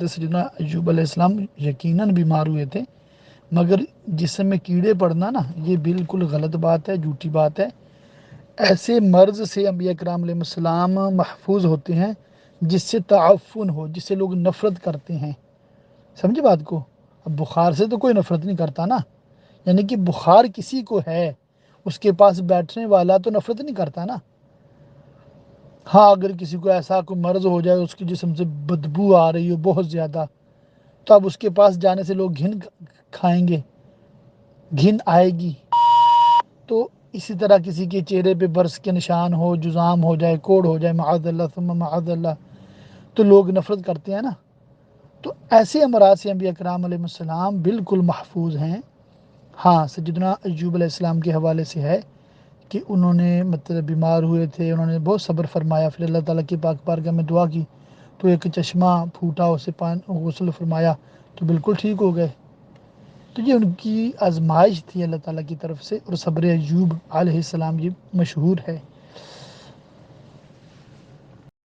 حضرت سیدنا ایوب علیہ السلام یقیناً بیمار ہوئے تھے، مگر جسم میں کیڑے پڑنا نا یہ بالکل غلط بات ہے، جھوٹی بات ہے۔ ایسے مرض سے انبیاء کرام علیہ السلام محفوظ ہوتے ہیں جس سے تعفن ہو، جس سے لوگ نفرت کرتے ہیں۔ سمجھے بات کو؟ اب بخار سے تو کوئی نفرت نہیں کرتا نا، یعنی کہ بخار کسی کو ہے، اس کے پاس بیٹھنے والا تو نفرت نہیں کرتا نا۔ ہاں اگر کسی کو ایسا کوئی مرض ہو جائے، اس کی جسم سے بدبو آ رہی ہو بہت زیادہ، تو اب اس کے پاس جانے سے لوگ گھن کھائیں گے، گھن آئے گی۔ تو اسی طرح کسی کے چہرے پہ برس کے نشان ہو، جزام ہو جائے، کوڑ ہو جائے، معاذ اللہ ثم معاذ اللہ، تو لوگ نفرت کرتے ہیں نا۔ تو ایسے امراض سے انبیاء کرام علیہ السلام بالکل محفوظ ہیں۔ ہاں سیدنا ایوب علیہ السلام کے حوالے سے ہے کہ انہوں نے مطلب بیمار ہوئے تھے، انہوں نے بہت صبر فرمایا، پھر اللہ تعالیٰ کی پاک بارگاہ میں دعا کی تو ایک چشمہ پھوٹا، اسے غسل فرمایا تو بالکل ٹھیک ہو گئے۔ تو یہ ان کی آزمائش تھی اللہ تعالیٰ کی طرف سے، اور صبر ایوب علیہ السلام یہ مشہور ہے۔